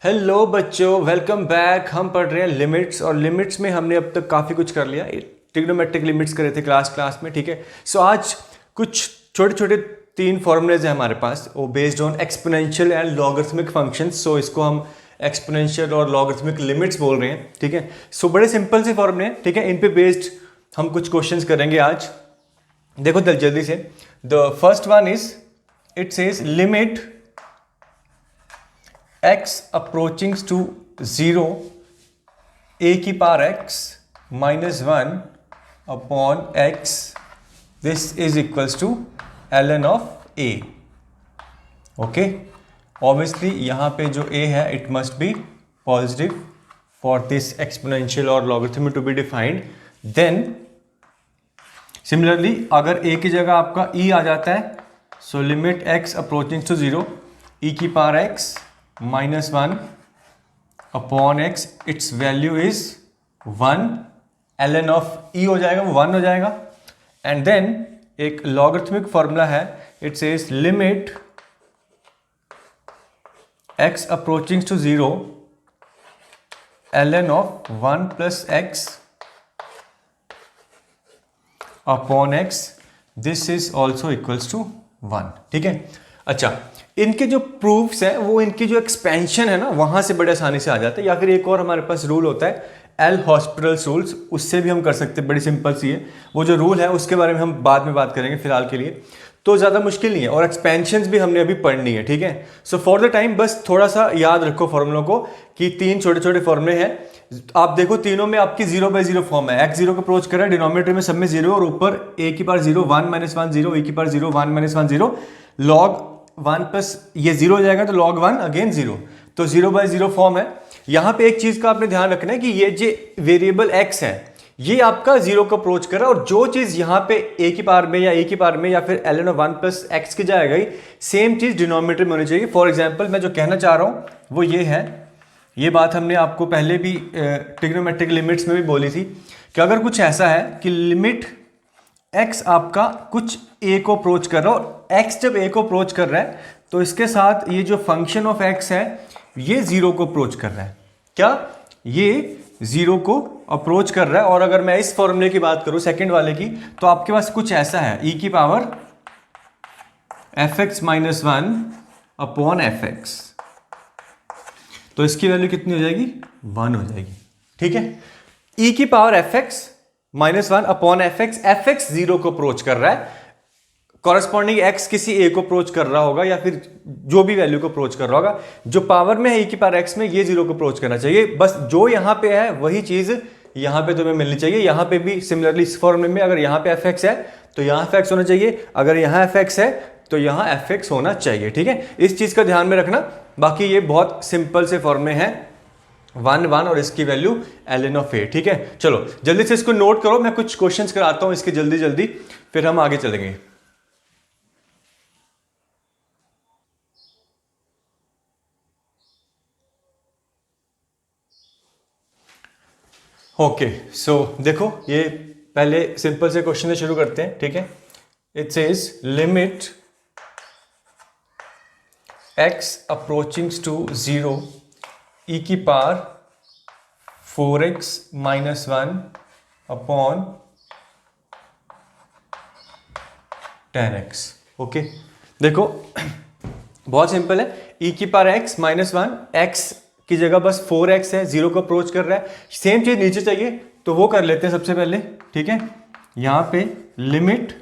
Hello बच्चों, welcome back. हम पढ़ रहे हैं लिमिट्स, और लिमिट्स में हमने अब तक काफ़ी कुछ कर लिया। ट्रिग्नोमेट्रिक लिमिट्स करे थे क्लास में, ठीक है। सो आज कुछ छोटे छोटे तीन फॉर्मूलेज हैं हमारे पास, वो based on exponential and logarithmic functions. So इसको हम एक्सपोनेंशियल और लॉगरिथमिक लिमिट्स बोल रहे हैं, ठीक है। सो बड़े सिंपल से फॉर्मूले हैं, ठीक है। इन पे बेस्ड हम कुछ क्वेश्चंस करेंगे आज। देखो जल्दी से। The first one is, it says limit x approaching to 0 a की power x minus 1 upon x, this is equals to ln of a. Okay, obviously यहाँ पे जो a है it must be positive for this exponential or logarithm to be defined. Then similarly अगर a की जगह आपका e आ जाता है, so limit x approaching to 0 e की power x minus 1 upon x, it's value is 1, ln of e हो जाएगा, वो 1 हो जाएगा। एंड देन एक लॉगरिथमिक फॉर्मूला है, it says limit x approaching to 0 ln of 1 plus x upon x, this is also equals to 1, ठीक है। अच्छा, इनके जो प्रूफ्स हैं वो इनकी जो एक्सपेंशन है ना वहां से बड़े आसानी से आ जाते हैं, या फिर एक और हमारे पास रूल होता है एल हॉस्पिटल्स रूल्स, उससे भी हम कर सकते हैं। बड़ी सिंपल सी है वो जो रूल है, उसके बारे में हम बाद में बात करेंगे। फिलहाल के लिए तो ज़्यादा मुश्किल नहीं है, और एक्सपेंशंस भी हमने अभी पढ़नी है, ठीक है। सो फॉर द टाइम बस थोड़ा सा याद रखो फॉर्मूलों को, कि तीन छोटे छोटे फॉर्मूले हैं। आप देखो तीनों में आपकी 0/0 फॉर्म है। x 0 को अप्रोच कर रहा है, डिनोमिनेटर में सब में 0 और ऊपर a की पावर 0 1 - 1 0, e की पावर 0 1 - 1 0, log 1 प्लस ये 0 हो जाएगा तो log 1 अगेन 0, तो 0/0 फॉर्म है। यहां पे एक चीज का आपने ध्यान रखना है कि ये जो वेरिएबल x है ये आपका 0 को अप्रोच कर रहा है, और जो चीज यहां पे a की पावर में या a की पावर में या फिर ln ऑफ 1 प्लस x की जाएगा, सेम चीज डिनोमिनेटर में होनी चाहिए। फॉर एग्जाम्पल मैं जो कहना चाह रहा हूं वो ये है, ये बात हमने आपको पहले भी ट्रिग्नोमेट्रिक लिमिट्स में भी बोली थी, कि अगर कुछ ऐसा है कि लिमिट x आपका कुछ a को अप्रोच कर रहा है, और x जब a को अप्रोच कर रहा है तो इसके साथ ये जो फंक्शन ऑफ x है ये 0 को अप्रोच कर रहा है। क्या? ये 0 को अप्रोच कर रहा है। और अगर मैं इस फॉर्मूले की बात करूं सेकंड वाले की, तो आपके पास कुछ ऐसा है, e की पावर fx - 1 अपॉन fx, तो इसकी वैल्यू कितनी हो जाएगी? 1 हो जाएगी, ठीक है। e की पावर fx - 1 अपॉन fx 0 को अप्रोच कर रहा है, कॉरेस्पॉन्डिंग x किसी a को अप्रोच कर रहा होगा, या फिर जो भी वैल्यू को अप्रोच कर रहा होगा। जो पावर में है e की पावर x में, ये 0 को अप्रोच करना चाहिए। बस जो यहां पे है वही चीज यहां पे तुम्हें मिलनी चाहिए। यहां पे भी सिमिलरली इस फॉर्मूले में अगर यहां पे fx है तो यहां fx होना चाहिए, अगर यहां fx है तो यहां fx होना चाहिए, ठीक है। इस चीज का ध्यान में रखना। बाकी ये बहुत सिंपल से फॉर्मूले हैं, 1 1 और इसकी वैल्यू ln ऑफ a, ठीक है। चलो जल्दी से इसको नोट करो, मैं कुछ क्वेश्चंस कराता हूं इसके जल्दी जल्दी, फिर हम आगे चलेंगे। ओके, सो देखो ये पहले सिंपल से क्वेश्चन से शुरू करते हैं, ठीक है। It says limit x approaching to 0 e की power 4x - 1 upon 10x। Okay, देखो बहुत सिंपल है। e की पावर x - 1, x की जगह बस 4x है, 0 को अप्रोच कर रहा है। सेम चीज नीचे चाहिए तो वो कर लेते हैं सबसे पहले, ठीक है। यहां पे limit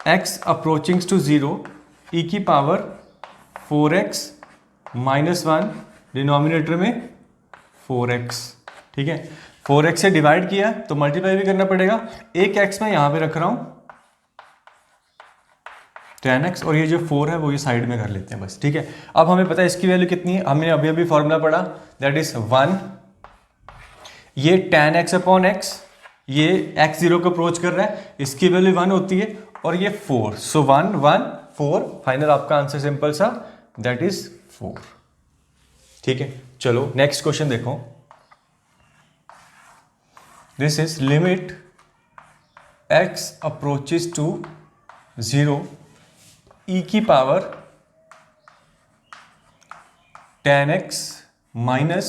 x approaching to 0 e की पावर 4x - 1, डिनोमिनेटर में 4x, ठीक है। 4x से डिवाइड किया तो मल्टीप्लाई भी करना पड़ेगा। एक x मैं यहां पे रख रहा हूं 10x, और ये जो 4 है वो ये साइड में कर लेते हैं बस, ठीक है। अब हमें पता है इसकी वैल्यू कितनी है, हमने अभी अभी फॉर्मूला पढ़ा, दैट इज 1। ये 10x अपॉन x, ये x 0 को अप्रोच कर रहा है, इसकी वैल्यू 1 होती है, और ये 4, सो 1 1 4, फाइनल आपका आंसर सिंपल सा, दैट इज 4, ठीक है। चलो नेक्स्ट क्वेश्चन देखो। This is limit x approaches to 0 e की power tan x minus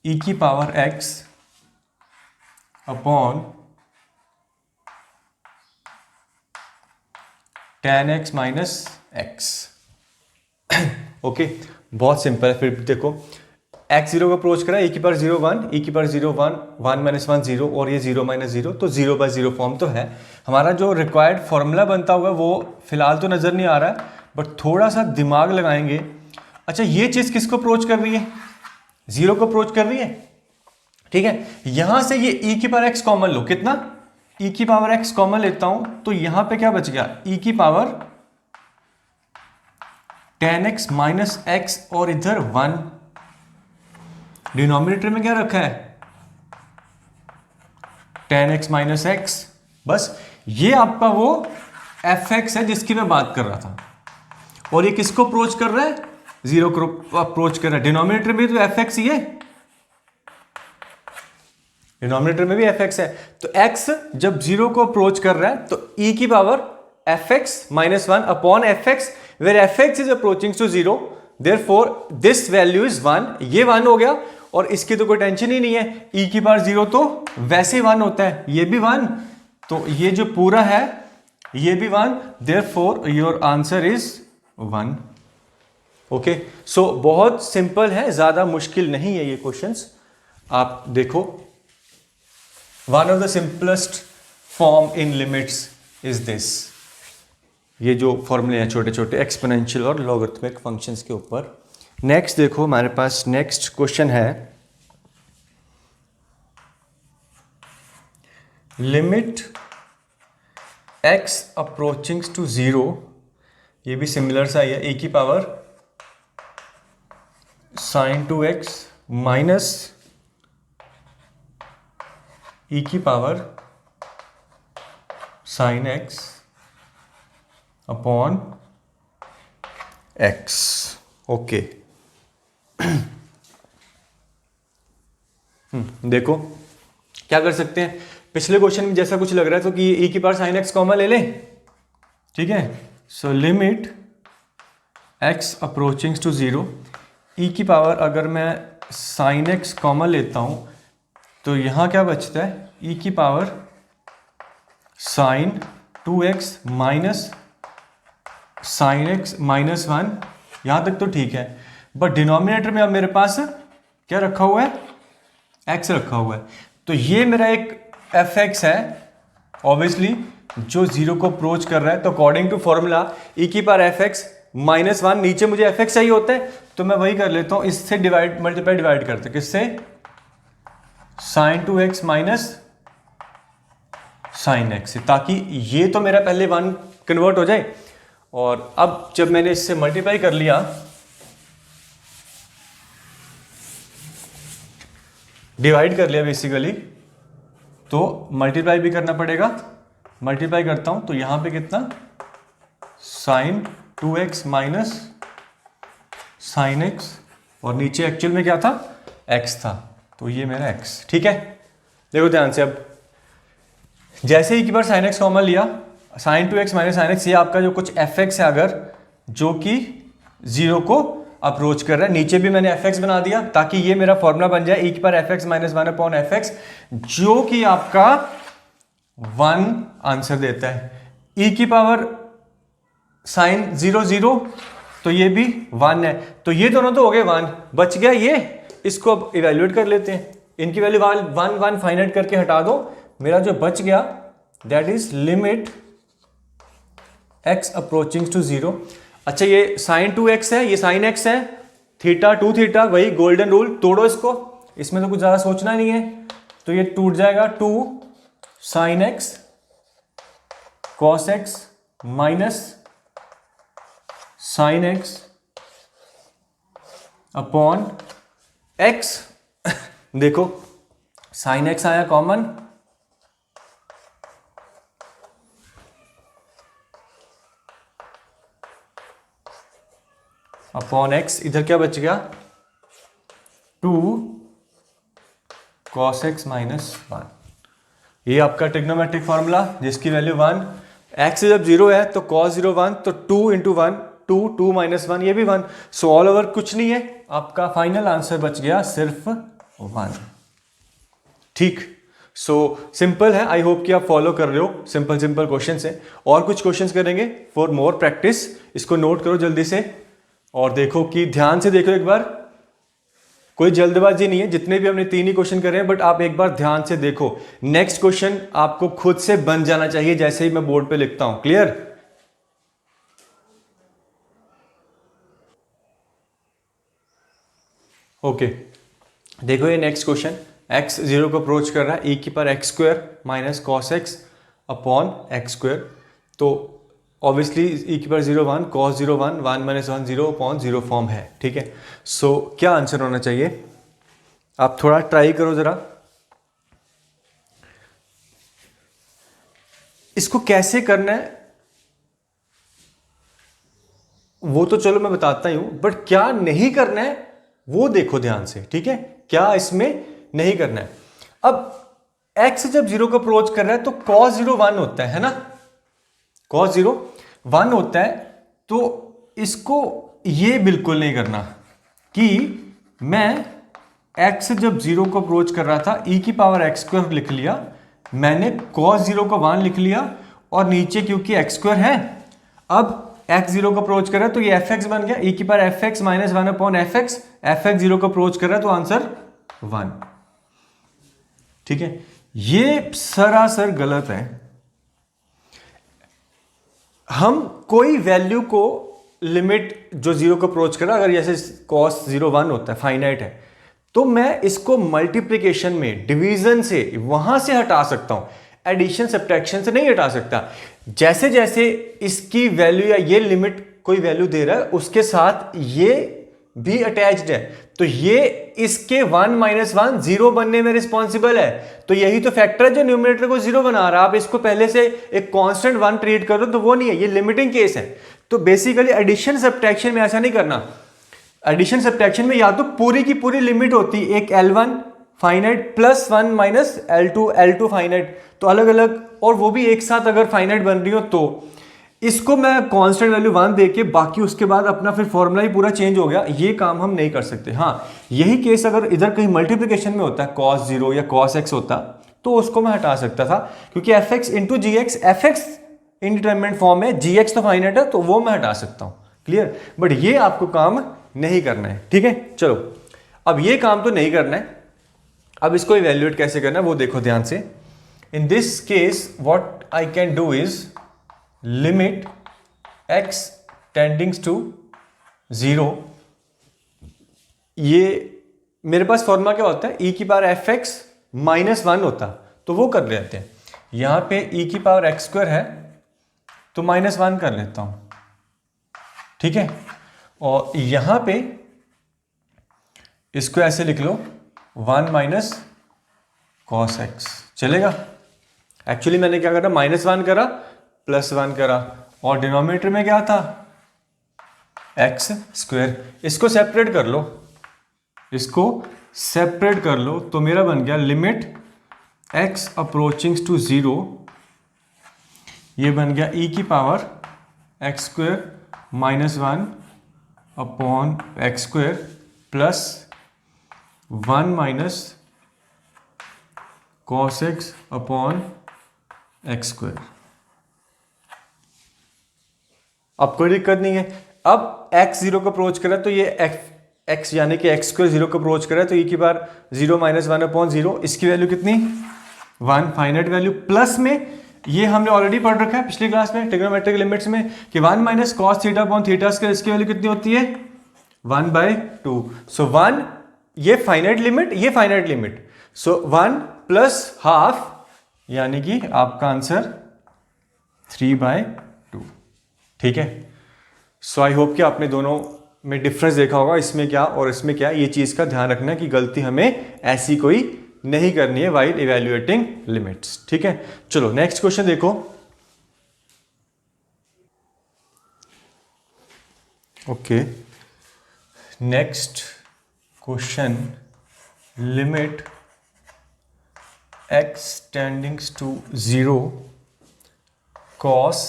e की power x upon tan x minus x। Okay, बहुत सिंपल है। फिर देखो x 0 को अप्रोच करा, e की पावर 0 1, e की पावर 0 1, 1 माइनस 1 0 और ये 0 माइनस 0, तो 0/0 फॉर्म तो है। हमारा जो रिक्वायर्ड फॉर्मूला बनता होगा वो फिलहाल तो नज़र नहीं आ रहा है, बट थोड़ा सा दिमाग लगाएंगे। अच्छा, ये चीज़ किसको अप्रोच कर रही है? 0 को अप्रोच कर रही है, ठीक है। यहां से ये e की पावर x कॉमन लो, कितना? e की पावर x कॉमन लेता हूं तो यहां पे क्या बच गया? e की power tan x minus x और इधर 1। डिनोमिनेटर में क्या रखा है? tan x minus x। बस ये आपका वो fx है जिसकी मैं बात कर रहा था। और ये किसको अप्रोच कर रहा है? 0 को अप्रोच कर रहा है। डिनोमिनेटर में तो fx ही है, डिनोमिनेटर में भी fx है। तो x जब 0 को अप्रोच कर रहा है तो e की power fx minus 1 upon fx, where fx is approaching to 0, therefore this value is 1। ये 1 हो गया और इसकी तो कोई टेंशन ही नहीं है। e की पावर 0 तो वैसे 1 होता है, ये भी 1, तो ये जो पूरा है ये भी 1, therefore your answer is 1। Okay, so बहुत सिंपल है, ज्यादा मुश्किल नहीं है ये क्वेश्चंस। आप देखो, one of the simplest form in limits is this. ये जो फॉर्मूले हैं छोटे छोटे एक्सपोनेंशियल और लॉगरिथमिक फंक्शंस के ऊपर। नेक्स्ट देखो, हमारे पास नेक्स्ट क्वेश्चन है लिमिट x अप्रोचिंग टू 0। ये भी सिमिलर सा ही है, e की power sin 2x minus e की power sin x upon x। Okay, देखो क्या कर सकते हैं। पिछले क्वेश्चन में जैसा कुछ लग रहा है तो कि e की पावर sin x कॉमन ले लें, ठीक है। So limit x approaching to 0, e की पावर अगर मैं sin x कॉमन लेता हूं तो यहां क्या बचता है? e की power sin 2x minus sin x minus 1। यहां तक तो ठीक है, बट डिनोमिनेटर में अब मेरे पास क्या रखा हुआ है? x रखा हुआ है। तो ये मेरा एक fx है ऑब्वियसली जो 0 को अप्रोच कर रहा है। तो अकॉर्डिंग टू फॉर्मूला e की पावर fx माइनस 1, नीचे मुझे fx चाहिए होता है तो मैं वही कर लेता हूं, इससे मल्टीप्लाई डिवाइड करते, किससे? sin 2x minus sin x, ताकि ये तो मेरा पहले 1 कन्वर्ट हो जाए। और अब जब मैंने इससे मल्टीप्लाई कर लिया, डिवाइड कर लिया बेसिकली, तो मल्टीप्लाई भी करना पड़ेगा। मल्टीप्लाई करता हूं तो यहां पे कितना? sin 2x minus sin x, और नीचे एक्चुअल में क्या था? x था, तो ये मेरा x, ठीक है। देखो ध्यान से, अब जैसे ही की बार sin x कॉमन लिया, sin 2x minus sin x, ये आपका जो कुछ fx है अगर, जो कि 0 को अप्रोच कर रहा है, नीचे भी मैंने fx बना दिया ताकि ये मेरा फॉर्मूला बन जाए e की power fx minus 1 upon fx, जो कि आपका 1 आंसर देता है। e की पावर sin 0 0, तो ये भी 1 है। तो ये दोनों तो हो गए 1, बच गया ये, इसको अब इवेल्युएट कर लेते हैं। इनकी वैल्यू 1 1 फाइनाइट करके हटा दो, मेरा जो बच गया that is limit x approaching to 0। अच्छा, ये sin 2x है, ये sin x है, थीटा 2 थीटा, वही गोल्डन रूल, तोड़ो इसको, इसमें तो कुछ ज्यादा सोचना नहीं है। तो ये टूट जाएगा 2 sin x cos x minus sin x upon x। देखो sin x आया कॉमन, अपॉन x, इधर क्या बच गया? 2 cos x माइनस 1। ये आपका ट्रिग्नोमेट्रिक फॉर्मूला जिसकी वैल्यू 1, x जब 0 है तो cos 0 1, तो 2 इंटू 1 2, 2 माइनस 1 ये भी 1, सो ऑल ओवर कुछ नहीं है, आपका फाइनल आंसर बच गया सिर्फ 1। ठीक, सो सिंपल है, आई होप कि आप फॉलो कर रहे हो, सिंपल सिंपल क्वेश्चन है। और कुछ क्वेश्चंस करेंगे फॉर मोर प्रैक्टिस, इसको नोट करो जल्दी से और देखो कि ध्यान से देखो एक बार, कोई जल्दबाजी नहीं है, जितने भी हमने 3 ही क्वेश्चन करे हैं, बट आप एक बार ध्यान से देखो, नेक्स्ट क्वेश्चन आपको खुद से बन जाना चाहिए जैसे ही मैं बोर्ड पे लिखता हूं। क्लियर? ओके, देखो ये नेक्स्ट क्वेश्चन, x 0 को अप्रोच कर रहा है, e की power x square minus cos x upon x square, तो ऑब्वियसली e की power 0 1, cos 0 1, 1 minus 1 0 upon 0 form है। ठीक है, सो क्या आंसर होना चाहिए, आप थोड़ा ट्राई करो जरा। इसको कैसे करना है वो तो चलो मैं बताता ही हूं, बट क्या नहीं करना है वो देखो ध्यान से। ठीक है, क्या इसमें नहीं करना है। अब x जब 0 को अप्रोच कर रहा है तो cos 0 1 होता है ना, cos 0 1 होता है, तो इसको ये बिल्कुल नहीं करना कि मैं x जब 0 को अप्रोच कर रहा था e की पावर x स्क्वायर लिख लिया, मैंने cos 0 को 1 लिख लिया और नीचे क्योंकि x स्क्वायर है, अब x 0 को अप्रोच कर रहा है तो ये fx बन गया, e की power fx minus 1 upon fx, fx 0 को अप्रोच कर रहा है तो आंसर 1। ठीक है, ये सरासर गलत है। हम कोई वैल्यू को लिमिट जो 0 को अप्रोच कर रहा है, अगर जैसे cos 0 1 होता है, फाइनाइट है, तो मैं इसको मल्टीप्लिकेशन में, डिवीजन से, वहां से हटा सकता हूं, एडिशन सब्ट्रैक्शन से नहीं हटा सकता। जैसे जैसे इसकी वैल्यू या ये लिमिट कोई वैल्यू दे रहा है उसके साथ ये भी अटैच्ड है, तो ये इसके 1 माइनस 1 0 बनने में रिस्पॉन्सिबल है। तो यही तो फैक्टर है जो न्यूमरेटर को 0 बना रहा है। आप इसको पहले से एक कांस्टेंट 1 ट्रीट करो तो वो नहीं है, ये लिमिटिंग केस है। तो बेसिकली एडिशन सब्ट्रैक्शन में ऐसा नहीं करना। एडिशन सब्ट्रैक्शन में या तो पूरी की पूरी लिमिट होती, एक L1 finite plus 1 minus L2 finite, तो अलग अलग, और वो भी एक साथ अगर फाइनाइट बन रही हो, तो इसको मैं कांस्टेंट वैल्यू 1 देके बाकी उसके बाद अपना फिर फॉर्मूला ही पूरा चेंज हो गया, ये काम हम नहीं कर सकते। हाँ, यही केस अगर इधर कहीं मल्टीप्लिकेशन में होता है, cos 0 या cos x होता, तो उसको मैं हटा सकता था, क्योंकि fx into G X, F X indeterminate form है, जी एक्स तो फाइनाइट है, तो वो मैं हटा सकता हूं। क्लियर? बट ये आपको काम नहीं करना है। ठीक है, चलो अब ये काम तो नहीं करना है, अब इसको इवेल्युएट कैसे करना है वो देखो ध्यान से। In this case what I can do is limit x tendings to 0, ये मेरे पास फॉर्मूला क्या होता है, e की पावर fx माइनस 1 होता, तो वो कर लेते हैं। यहां पे e की पावर x स्क्वायर है तो माइनस 1 कर लेता हूं। ठीक है, और यहां पे इसको ऐसे लिख लो 1 माइनस कॉस एक्स, चलेगा? एक्चुअली मैंने क्या करा, माइनस 1 करा प्लस 1 करा, और डिनोमिनेटर में क्या था, एक्स स्क्वायर। इसको सेपरेट कर लो, इसको सेपरेट कर लो, तो मेरा बन गया लिमिट x अप्रोचिंग टू 0, ये बन गया e की power x square minus 1 upon x square plus 1 minus cos x upon x square. अब कोई दिक्कत नहीं है। अब x 0 को अप्रोच करा तो ये x यानी कि एक्स स्क्वायर 0 को अप्रोच करा तो e की बार 0 माइनस 1 अपॉन 0, इसकी वैल्यू कितनी 1, फाइनाइट वैल्यू, प्लस में ये हमने ऑलरेडी पढ़ रखा है पिछली क्लास में ट्रिग्नोमेट्रिक लिमिट्स में कि 1 minus cos theta upon theta square, इसकी वैल्यू कितनी होती है 1/2। सो 1 ये फाइनाइट लिमिट, ये फाइनाइट लिमिट, सो 1 प्लस हाफ यानी कि आपका आंसर 3/2। ठीक है, सो आई होप कि आपने दोनों में डिफरेंस देखा होगा, इसमें क्या और इसमें क्या। ये चीज का ध्यान रखना है कि गलती हमें ऐसी कोई नहीं करनी है व्हाइल इवैल्यूएटिंग लिमिट्स। ठीक है, चलो नेक्स्ट क्वेश्चन देखो। Okay, next question, limit x tendings to 0 cos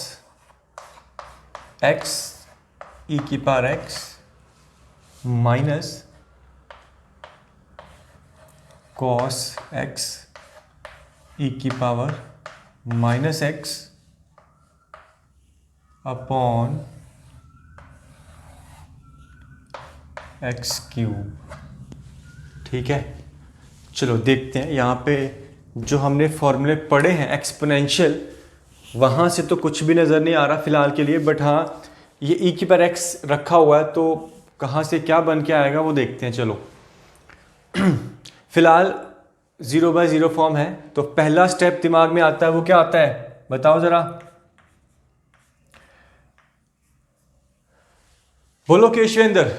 x E की power X minus cos X E की power minus X upon X cube. ठीक है, चलो देखते हैं यहाँ पे जो हमने फॉर्मूले पढ़े हैं एक्सपोनेंशियल, वहाँ से तो कुछ भी नज़र नहीं आ रहा फिलहाल के लिए, बट हाँ ये ई की पावर एक्स रखा हुआ है तो कहाँ से क्या बन के आएगा वो देखते हैं। चलो फिलहाल 0/0 फॉर्म है, तो पहला स्टेप दिमाग में आता है, वो क्या आता है बताओ ज़रा, बोलो Keshavendra,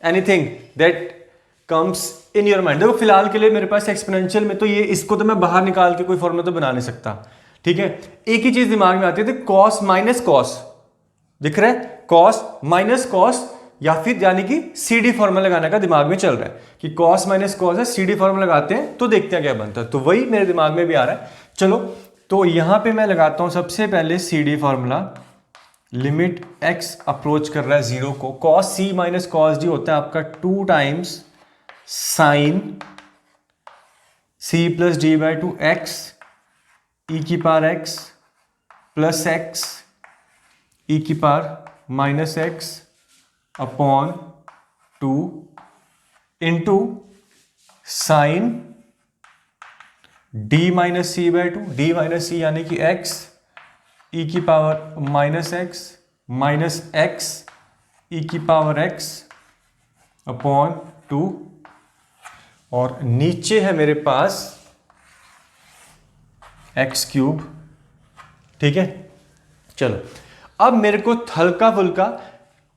anything that comes in your mind. देखो फिलहाल के लिए मेरे पास एक्सपोनेंशियल में तो ये, इसको तो मैं बाहर निकाल के कोई फॉर्मूला तो बना नहीं सकता। ठीक है, एक ही चीज दिमाग में आती है, कॉस माइनस कॉस दिख रहा है, कॉस माइनस कॉस, या फिर यानी कि सीडी फॉर्मूला लगाने का दिमाग में चल रहा है कि कॉस माइनस कॉस है, सीडी फॉर्मूला लगाते हैं तो देखते हैं क्या बनता है, तो वही मेरे दिमाग में भी आ रहा है। चलो तो यहां पे मैं लगाता हूं सबसे पहले CD formula, limit X approach कर रहा है जीरो को, cos C minus cos D होता है आपका 2 times sine C plus D by 2 X E की power X plus X E की power minus X upon 2 into sine D minus C by 2, D minus C यानी कि x E की power minus x E की power x upon 2, और नीचे है मेरे पास एक्स क्यूब। ठीक है, चलो अब मेरे को हल्का फुल्का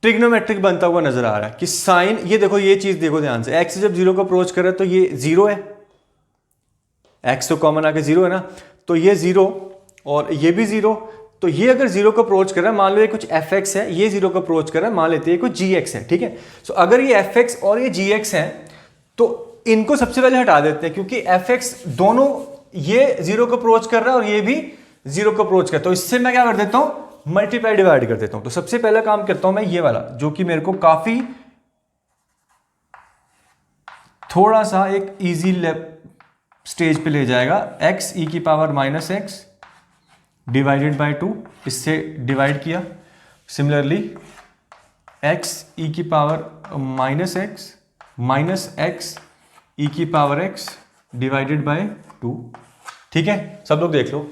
ट्रिग्नोमेट्रिक बनता हुआ नजर आ रहा है कि साइन, ये देखो ये चीज देखो ध्यान से, एक्स जब जीरो को अप्रोच कर रहा है तो ये जीरो है, एक्स तो कॉमन आके जीरो है ना, तो ये जीरो और ये भी जीरो, तो ये अगर जीरो को अप्रोच कर रहा है, मान लो ये कुछ एफ एक्स है, ये जीरो को अप्रोच कर रहा है, मान लेते हैं कुछ जी एक्स है। ठीक है, सो अगर ये एफ एक्स और ये जी एक्स है तो इनको सबसे पहले हटा देते हैं, क्योंकि एफ एक्स दोनों ये जीरो को अप्रोच कर रहा है और ये भी जीरो को अप्रोच कर रहा है, तो इससे मैं क्या कर देता हूं, मल्टीप्लाई डिवाइड कर देता हूं। तो सबसे पहला काम करता हूं मैं ये वाला, जो कि मेरे को काफी थोड़ा सा एक इजी स्टेज पे ले जाएगा, एक्स ई की power minus x divided by 2, इससे डिवाइड किया, सिमिलरली एक्स ई की पावर माइनस एक्स ई की पावर एक्स डिवाइडेड बाय 2। ठीक है, सब लोग देख लो,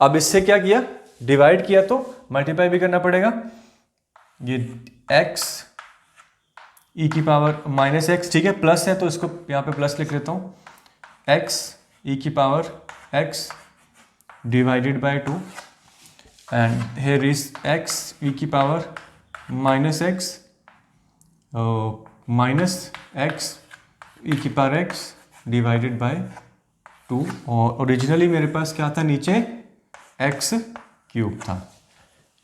अब इससे क्या किया, डिवाइड किया तो मल्टीप्लाई भी करना पड़ेगा, ये x ई की पावर माइनस एक्स, ठीक है प्लस है तो इसको यहाँ पे प्लस लिख लेता हूँ, x ई की power x divided by 2 and here is x E की पावर माइनस एक्स ई की पावर x डिवाइडेड बाय 2, और ओरिजिनली मेरे पास क्या था नीचे एक्स क्यूब था।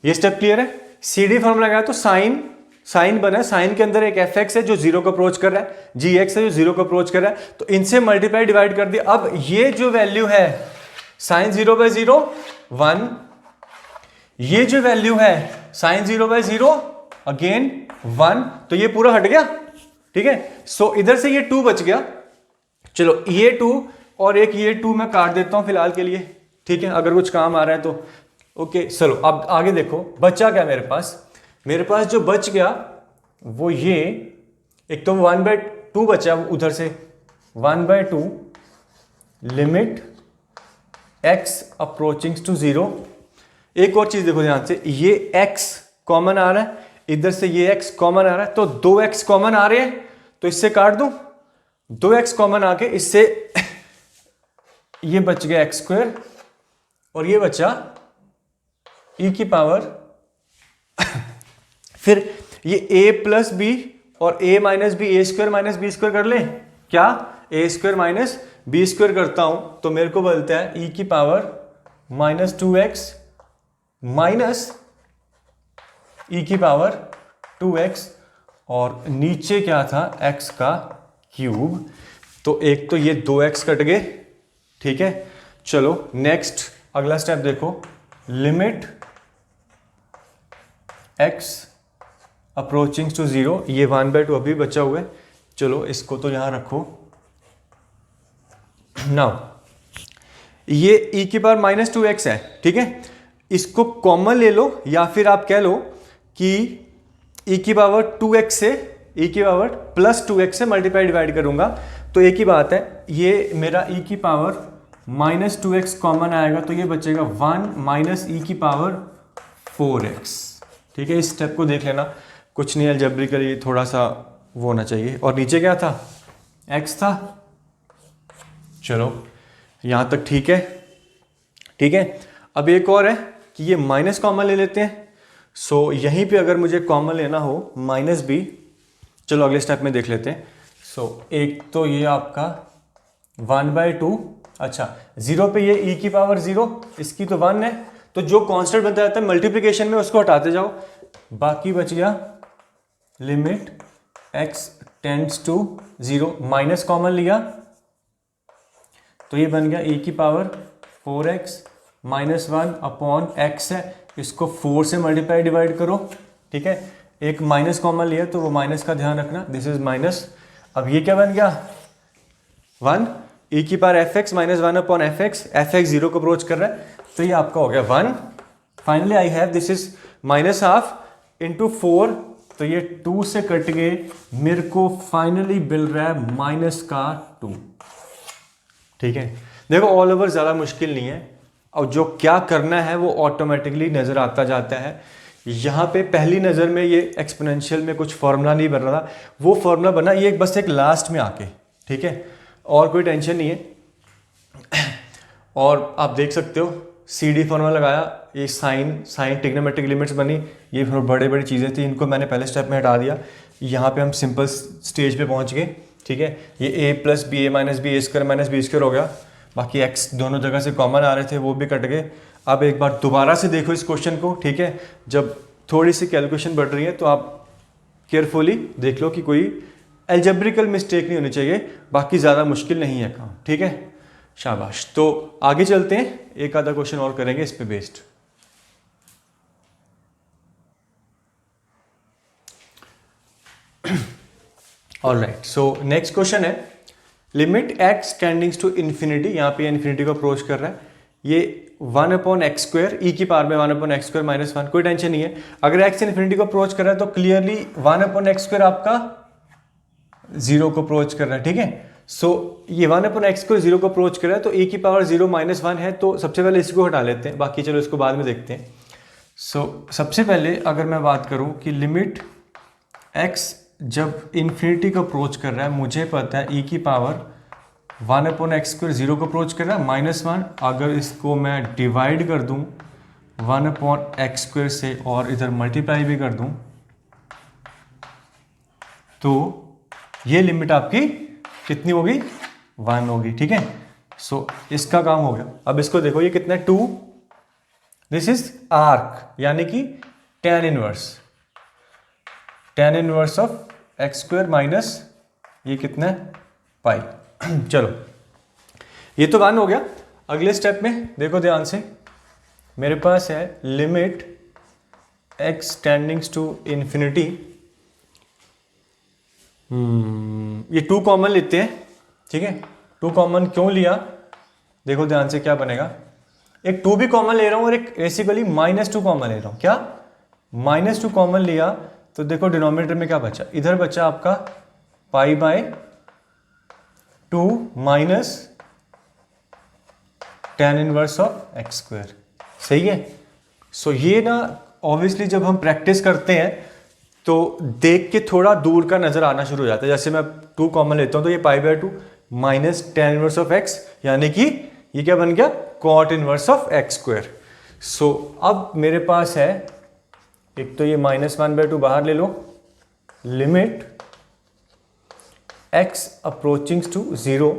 ये स्टेप क्लियर है। सी डी फॉर्मूला लगाया तो साइन बना है, साइन के अंदर एक एफ एक्स है जो जीरो को अप्रोच कर रहा है, जी एक्स है जो जीरो को अप्रोच कर रहा है, तो इनसे मल्टीप्लाई डिवाइड कर दिया। अब ये जो वैल्यू है साइन 0/0 1, ये जो वैल्यू है साइन 0/0 अगेन 1, तो ये पूरा हट गया। ठीक है, सो इधर से ये 2 बच गया। चलो ये 2 और एक ये 2 मैं काट देता हूं फिलहाल के लिए, ठीक है, अगर कुछ काम आ रहा है तो ओके। चलो अब आगे देखो बचा क्या मेरे पास जो बच गया वो ये, एक तो 1/2 बचा उधर से, 1/2 लिमिट x अप्रोचिंग टू 0। एक और चीज देखो ध्यान से, ये x कॉमन आ रहा है, इधर से ये x कॉमन आ रहा है, तो 2x कॉमन आ रहे हैं, तो इससे काट दूं, 2x कॉमन आके इससे ये बच गया x स्क्वायर और ये बचा e की पावर फिर ये a प्लस बी और a minus B, A square minus B square कर ले, क्या A square minus B square करता हूं तो मेरे को बोलता है e की पावर -2x माइनस e की पावर 2x, और नीचे क्या था x का क्यूब, तो एक तो ये 2x कट गए। ठीक है, चलो नेक्स्ट अगला स्टेप देखो, लिमिट x अप्रोचिंग टू 0, ये 1/2 अभी बचा हुआ है, चलो इसको तो यहाँ रखो। नाउ ये e की पावर -2x है, ठीक है, इसको कॉमन ले लो या फिर आप कह लो कि e की पावर 2x से e की पावर +2x से मल्टीप्लाई डिवाइड करूंगा तो एक ही बात है, ये मेरा e की पावर -2x कॉमन आएगा तो ये बचेगा 1 माइनस e की पावर 4x। ठीक है, इस स्टेप को देख लेना, कुछ नहीं, अलजेब्रिकली थोड़ा सा वो होना चाहिए। और नीचे क्या था, x था। चलो यहाँ तक ठीक है, ठीक है। अब एक और है कि ये माइनस कॉमन ले लेते हैं। सो यहीं पे अगर मुझे कॉमन लेना हो -b, चलो अगले स्टेप में देख लेते हैं। सो एक तो ये आपका 1/2, अच्छा 0 पे ये e की पावर 0, इसकी तो 1 है, तो जो कांस्टेंट बनता रहता है मल्टीप्लिकेशन में उसको हटाते जाओ, बाकी बच गया limit x tends to 0, minus common लिया तो ये बन गया e की पावर 4x -1 अपॉन x है, इसको 4 से मल्टीप्लाई डिवाइड करो, ठीक है। एक माइनस कॉमन लिया तो वो माइनस का ध्यान रखना, दिस इज माइनस। अब ये क्या बन गया 1, e की power fx -1 upon fx, fx 0 को अप्रोच कर रहा है तो ये आपका हो गया 1। Finally I have this is -1/2 into 4, तो ये 2 से कट गए, मेरे को फाइनली मिल रहा है -2। ठीक है, देखो ऑल ओवर ज़्यादा मुश्किल नहीं है, और जो क्या करना है वो ऑटोमेटिकली नज़र आता जाता है। यहाँ पे पहली नज़र में ये एक्सपोनेंशियल में कुछ फॉर्मूला नहीं बन रहा था, वो फॉर्मूला बना ये बस एक लास्ट में आके, ठीक है, और कोई टेंशन नहीं है। और आप देख सकते हो CD फॉर्मूला लगाया, ये साइन ट्रिग्नोमेट्रिक लिमिट्स बनी, ये बड़े बड़ी चीज़ें थी, इनको मैंने पहले स्टेप में हटा दिया। यहाँ पे हम सिंपल स्टेज पे पहुँच गए, ठीक है। ये a + b a - b a² - b² हो गया, बाकी x दोनों जगह से कॉमन आ रहे थे वो भी कट गए। अब एक बार दोबारा से देखो इस क्वेश्चन को, ठीक है, जब थोड़ी सी कैलकुलेशन बढ़ रही है तो आप केयरफुली देख लो कि कोई एल्जेब्रिकल मिस्टेक नहीं होनी चाहिए, बाकी ज़्यादा मुश्किल नहीं है काम, ठीक है, शाबाश। तो आगे चलते हैं, एक आधा क्वेश्चन और करेंगे इस पे based. Alright, so next question है limit x tendings to infinity, यहाँ पे इन्फिनिटी को अप्रोच कर रहा है, ये 1/x², e की पावर में 1/x² - 1, कोई टेंशन नहीं है। अगर x इन्फिनिटी को अप्रोच कर रहा है तो क्लियरली 1/x² आपका 0 को अप्रोच कर रहा है, ठीक है। सो ये 1/x² 0 को अप्रोच कर रहा है तो e की पावर 0 - 1 है, तो सबसे पहले इसको हटा लेते हैं, बाकी चलो इसको बाद में देखते हैं। सो सबसे पहले अगर मैं बात करूं कि लिमिट x जब इन्फिनिटी को अप्रोच कर रहा है, मुझे पता है e की पावर 1/x² 0 को अप्रोच कर रहा है -1, अगर इसको मैं डिवाइड कर दूं 1/x² से और इधर मल्टीप्लाई भी कर दूं तो ये लिमिट आपकी कितनी होगी 1 होगी, ठीक है। सो इसका काम हो गया। अब इसको देखो, ये कितना है 2, दिस इज आर्क यानी कि tan inverse of x² minus ये कितना है पाई। चलो ये तो 1 हो गया। अगले स्टेप में देखो ध्यान से, मेरे पास है limit x tendings to infinity, ये 2 कॉमन लेते हैं, ठीक है। 2 कॉमन क्यों लिया, देखो ध्यान से क्या बनेगा, एक 2 भी कॉमन ले रहा हूं और एक बेसिकली -2 कॉमन ले रहा हूं। क्या -2 कॉमन लिया तो देखो डिनोमिनेटर में क्या बचा, इधर बचा आपका π/2 minus tan inverse of x², सही है। सो ये ना ऑब्वियसली जब हम प्रैक्टिस करते हैं तो देख के थोड़ा दूर का नजर आना शुरू हो जाता है। जैसे मैं 2 कॉमन लेता हूं तो ये π/2 minus tan inverse of x, यानी कि ये क्या बन गया cot इनवर्स ऑफ x²। सो अब मेरे पास है, एक तो ये -1/2 बाहर ले लो, लिमिट x अप्रोचिंग टू 0,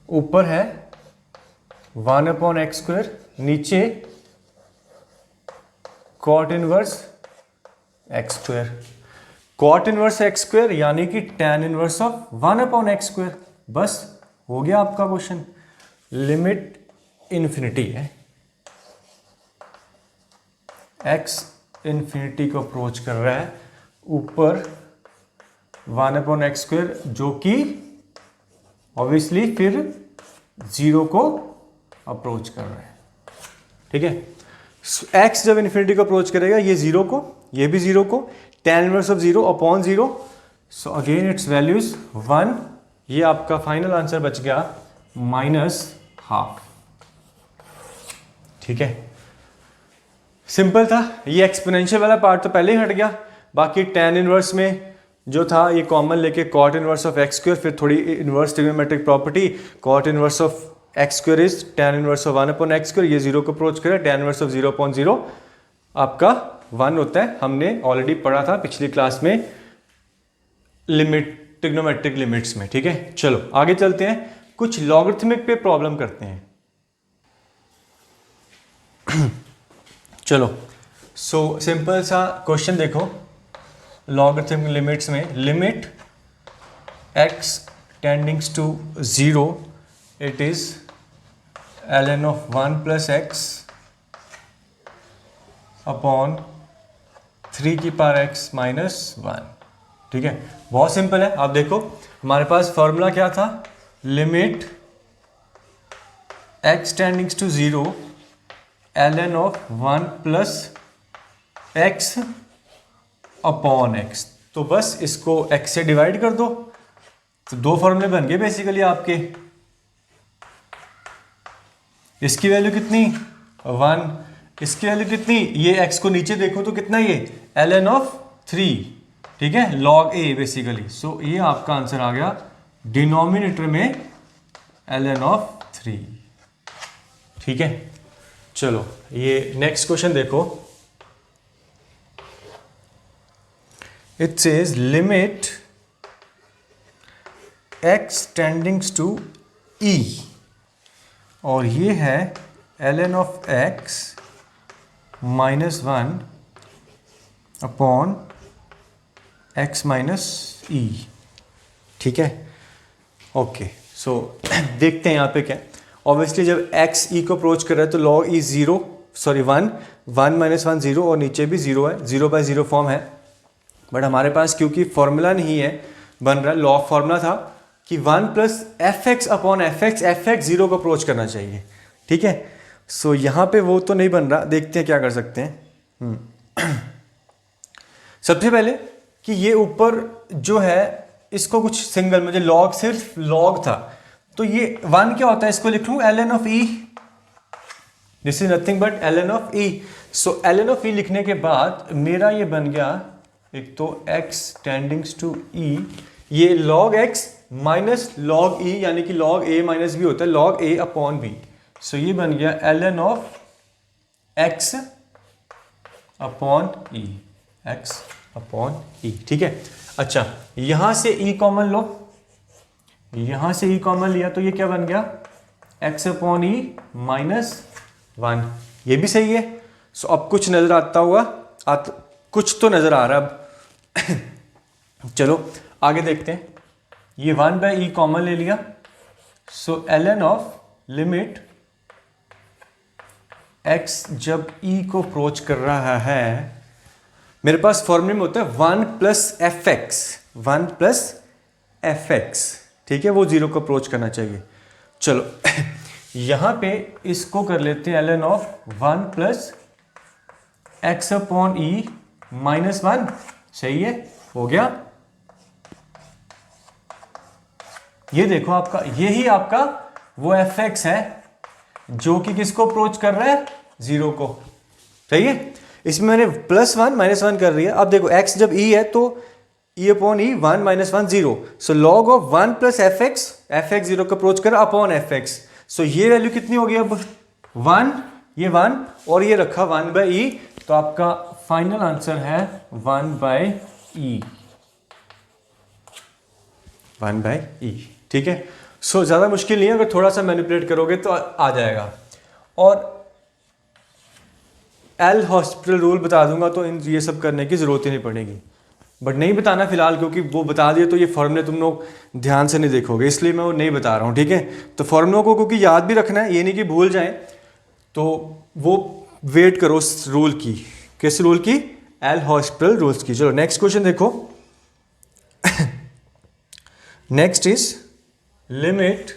ऊपर है 1/x², नीचे cot inverse x², cot inverse x² यानी कि tan इनवर्स ऑफ 1/x²। बस हो गया आपका क्वेश्चन। लिमिट इन्फिनिटी है, x इन्फिनिटी को अप्रोच कर रहा है, ऊपर 1/x², जो कि ऑब्वियसली फिर 0 को अप्रोच कर रहा है। ठीक है, x जब इन्फिनिटी को अप्रोच करेगा, ये 0 को, ये भी 0 को, tan inverse of 0 upon 0, so again it's values 1। ये आपका फाइनल आंसर बच गया -12। ठीक है, सिंपल था। ये एक्सपोनेंशियल वाला पार्ट तो पहले ही हट गया, बाकी tan इनवर्स में जो था ये कॉमन लेके cot इनवर्स ऑफ x², फिर थोड़ी inverse trigonometric property, cot inverse of x² is tan inverse of 1/x², ये 0 को अप्रोच करे, tan इनवर्स ऑफ 0/0 आपका 1 होता है। हमने ऑलरेडी पढ़ा था पिछली क्लास में लिमिट, ट्रिग्नोमेट्रिक लिमिट्स में। ठीक है, चलो आगे चलते हैं, कुछ लॉगरिथमिक पे प्रॉब्लम करते हैं। चलो, सो सिंपल सा क्वेश्चन देखो, लॉगरिथमिक लिमिट्स में limit x tendings to 0, it is ln of 1 + x upon 3 की पावर x - 1। ठीक है, बहुत सिंपल है। आप देखो हमारे पास फॉर्मूला क्या था, limit x tendings to 0 ln of 1 + x upon x। तो बस इसको x से डिवाइड कर दो, तो दो फॉर्मूले बन गए बेसिकली आपके। इसकी वैल्यू कितनी 1, इसकी वैल्यू कितनी, ये x को नीचे देखो तो कितना, ये ln of 3, ठीक है, log a बेसिकली। सो ये आपका आंसर आ गया डिनोमिनेटर में ln of 3। ठीक है, चलो ये नेक्स्ट क्वेश्चन देखो, it says limit x tendings to e, और ये है ln of x -1 upon x - e। ठीक है, ओके, सो देखते हैं यहाँ पे क्या। ऑब्वियसली जब x e को अप्रोच कर रहा है तो log e 0, सॉरी 1 - 1 0, और नीचे भी 0 है, 0/0 फॉर्म है। बट हमारे पास क्योंकि फॉर्मूला नहीं है बन रहा, लॉग फॉर्मूला था कि 1 + fx अपॉन fx, fx 0 को अप्रोच करना चाहिए। ठीक है, सो यहाँ पे वो तो नहीं बन रहा, देखते हैं क्या कर सकते हैं। सबसे पहले कि ये ऊपर जो है इसको कुछ सिंगल, मुझे लॉग सिर्फ लॉग था, तो ये 1 क्या होता है, इसको लिख लूँ ln of e, this is nothing but ln of e। So ln of e लिखने के बाद मेरा ये बन गया, एक तो x टेंडिंग्स टू e, ये log x minus log e, यानी कि log a माइनस b होता है, log a अपॉन b। सो ये बन गया ln of x upon e, x upon e। ठीक है, अच्छा यहां से e कॉमन लो, यहां से e कॉमन लिया तो ये क्या बन गया, x अपॉन e -1। ये भी सही है। सो अब कुछ नजर आता हुआ, कुछ तो नजर आ रहा है अब। चलो आगे देखते हैं, ये 1/e कॉमन ले लिया, सो ln ऑफ लिमिट x जब e को अप्रोच कर रहा है, मेरे पास फॉर्मूले में होता है 1 + fx, 1 + fx। ठीक है, वो 0 को अप्रोच करना चाहिए। चलो यहां पे इसको कर लेते हैं ln of 1 + x upon e -1। सही है, हो गया। ये देखो आपका, यही आपका वो fx है जो कि किसको अप्रोच कर रहा है, 0 को। सही है, इसमें मैंने +1 -1 कर दिया। अब देखो x जब e है तो e upon e 1 - 1 0, so log of 1 + fx, fx 0 को अप्रोच कर अपॉन fx। सो ये वैल्यू कितनी होगी अब 1, ये 1 और ये रखा 1/e, तो आपका फाइनल आंसर है 1/e, 1/e। ठीक है, सो ज़्यादा मुश्किल नहीं है, अगर थोड़ा सा मैनिपुलेट करोगे तो आ जाएगा। और एल हॉस्पिटल रूल बता दूंगा तो ये सब करने की ज़रूरत ही नहीं पड़ेगी, बट नहीं बताना फिलहाल, क्योंकि वो बता दिए तो ये फॉर्मूले तुम लोग ध्यान से नहीं देखोगे, इसलिए मैं वो नहीं बता रहा हूँ। ठीक है, तो फॉर्मूलों को क्योंकि याद भी रखना है, ये नहीं कि भूल जाएं, तो वो वेट करो उस रूल की। किस रूल की, एल हॉस्पिटल रूल्स की। चलो नेक्स्ट क्वेश्चन देखो। Next is limit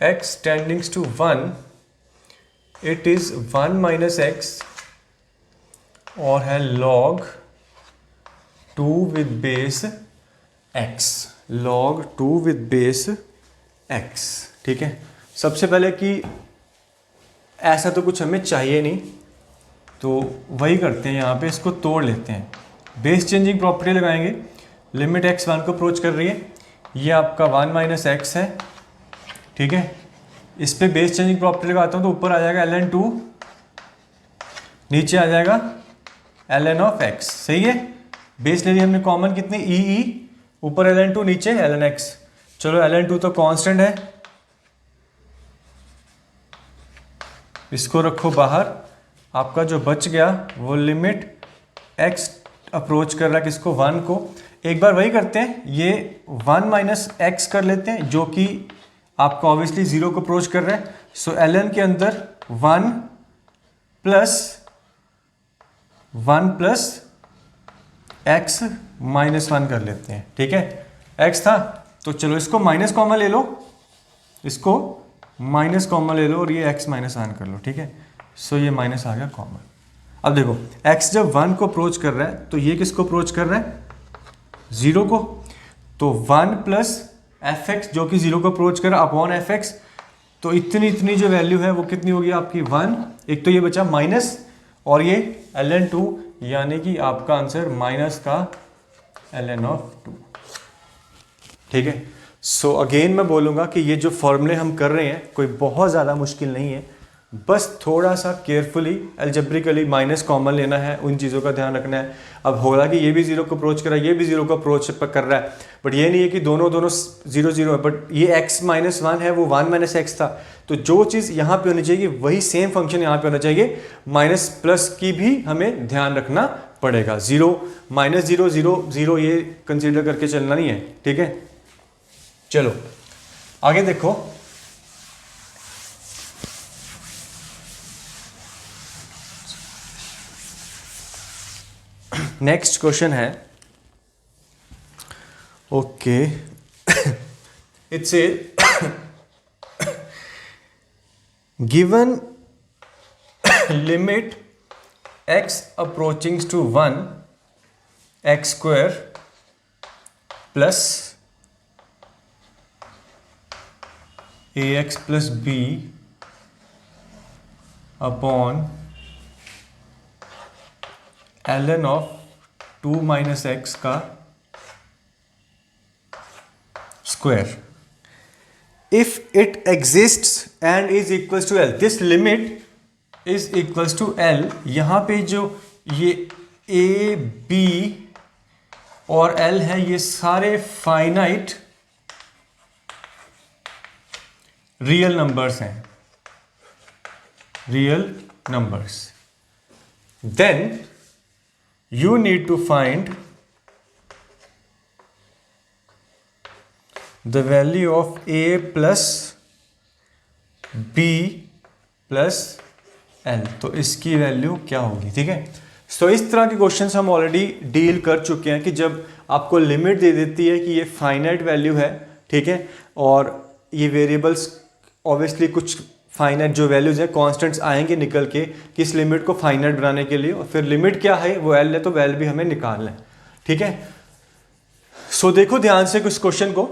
x tendings to 1, it is 1 minus X और है log 2 with base x, log 2 with base x। ठीक है, सबसे पहले कि ऐसा तो कुछ हमें चाहिए नहीं, तो वही करते हैं, यहाँ पे इसको तोड़ लेते हैं, बेस चेंजिंग प्रॉपर्टी लगाएंगे। लिमिट x 1 को अप्रोच कर रही है, ये आपका 1 माइनस एक्स है। ठीक है, इस पे बेस चेंजिंग प्रॉपर्टी लगाता हूँ तो ऊपर आ जाएगा ln 2, नीचे आ जाएगा ln ऑफ x। सही है, बेस ले लिया हमने कॉमन, कितनी e, ऊपर ln 2 नीचे ln x। चलो ln 2 तो कांस्टेंट है, इसको रखो बाहर। आपका जो बच गया वो लिमिट x अप्रोच कर रहा है किसको, 1 को। एक बार वही करते हैं, ये 1 माइनस एक्स कर लेते हैं जो कि आपका ऑब्वियसली 0 को अप्रोच कर रहा है। सो ln के अंदर 1 प्लस x माइनस 1 कर लेते हैं। ठीक है, x था तो चलो इसको माइनस कॉमन ले लो, इसको माइनस कॉमन ले लो और ये x माइनस 1 कर लो। ठीक है, सो ये माइनस आ गया कॉमन। अब देखो x जब 1 को अप्रोच कर रहा है तो ये किसको अप्रोच कर रहा है, 0 को। तो 1 प्लस एफ एक्स जो कि 0 को अप्रोच कर रहा है अपॉन एफ एक्स, तो इतनी जो वैल्यू है वो कितनी होगी आपकी 1। एक तो ये बचा माइनस और ये ln 2, यानी कि आपका आंसर माइनस का ln ऑफ 2। ठीक है, सो अगेन मैं बोलूँगा कि ये जो फॉर्मूले हम कर रहे हैं कोई बहुत ज़्यादा मुश्किल नहीं है, बस थोड़ा सा केयरफुली अलजेब्रिकली माइनस कॉमन लेना है, उन चीज़ों का ध्यान रखना है। अब होगा कि ये भी 0 को अप्रोच कर रहा है, ये भी 0 को अप्रोच कर रहा है, बट ये नहीं है कि दोनों 0 0 है, बट ये x माइनस 1 है, वो 1 माइनस एक्स था। तो जो चीज़ यहाँ पे होनी चाहिए वही सेम फंक्शन यहाँ पे होना चाहिए, माइनस प्लस की भी हमें ध्यान रखना पड़ेगा। 0 माइनस 0 0 0 ये कंसिडर करके चलना नहीं है। ठीक है, चलो आगे देखो। नेक्स्ट क्वेश्चन है, okay, it's a given limit x approaching to 1 x square plus ax plus b upon ln of 2 minus X का square if it exists and is equals to L. This limit is equals to L. यहां पे जो ये A B और L है ये सारे finite real numbers हैं, real numbers. Then you need to find the value of a plus b plus l। तो इसकी वैल्यू क्या होगी। ठीक है, सो इस तरह के क्वेश्चंस हम ऑलरेडी डील कर चुके हैं कि जब आपको लिमिट दे देती है कि ये फाइनाइट वैल्यू है, ठीक है, और ये वेरिएबल्स ऑब्वियसली कुछ फाइनाइट जो वैल्यूज है कांस्टेंट्स आएंगे निकल के किस लिमिट को फाइनाइट बनाने के लिए, और फिर लिमिट क्या है वो एल है, तो एल भी हमें निकालना है। ठीक है, सो देखो ध्यान से कुछ क्वेश्चन को,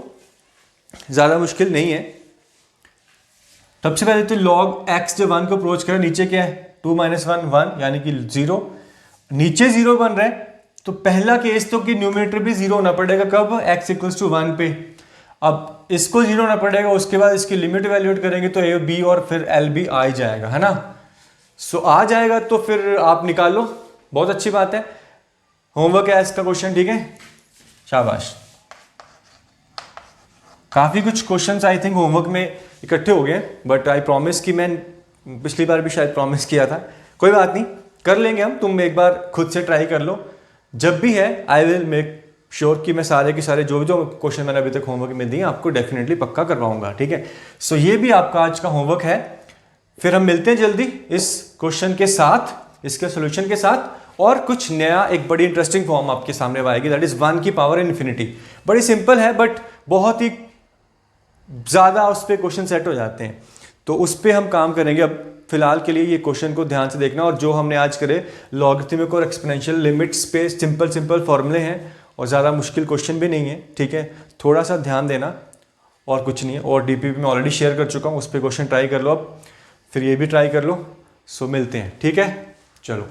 ज़्यादा मुश्किल नहीं है। सबसे पहले तो log x जब 1 को अप्रोच करें, नीचे क्या है 2 माइनस 1 1 यानी कि 0, नीचे 0 बन रहा है, तो पहला केस तो कि न्यूमरेटर भी 0 होना पड़ेगा, कब x इक्वल्स टू 1 पे। अब इसको 0 होना पड़ेगा, उसके बाद इसकी लिमिट वैल्यूएट करेंगे तो a b और फिर l भी आ ही जाएगा, है ना। सो आ जाएगा तो फिर आप निकाल लो, बहुत अच्छी बात है। होमवर्क है इसका क्वेश्चन, ठीक है, शाबाश। काफ़ी कुछ क्वेश्चंस आई थिंक होमवर्क में इकट्ठे हो गए, बट आई प्रॉमिस कि मैं पिछली बार भी शायद प्रॉमिस किया था, कोई बात नहीं, कर लेंगे हम। तुम एक बार खुद से ट्राई कर लो, जब भी है आई विल मेक श्योर कि मैं सारे के सारे जो क्वेश्चन मैंने अभी तक होमवर्क में दिए आपको डेफिनेटली पक्का करवाऊंगा। ठीक है, सो ये भी आपका आज का होमवर्क है। फिर हम मिलते हैं जल्दी इस क्वेश्चन के साथ, इसके सोल्यूशन के साथ और कुछ नया एक बड़ी इंटरेस्टिंग फॉर्म आपके सामने आएगी, दैट इज 1 की पावर इन्फिनिटी। बड़ी सिंपल है बट बहुत ही ज़्यादा उस पर क्वेश्चन सेट हो जाते हैं, तो उस पर हम काम करेंगे। अब फिलहाल के लिए ये क्वेश्चन को ध्यान से देखना, और जो हमने आज करे लॉगरिथमिक और एक्सपोनेंशियल लिमिट्स पे सिंपल फॉर्मूले हैं और ज़्यादा मुश्किल क्वेश्चन भी नहीं है, ठीक है। थोड़ा सा ध्यान देना और कुछ नहीं है। और डीपीपी में ऑलरेडी शेयर कर चुका हूँ, उस पर क्वेश्चन ट्राई कर लो, अब फिर ये भी ट्राई कर लो। सो मिलते हैं, ठीक है, चलो।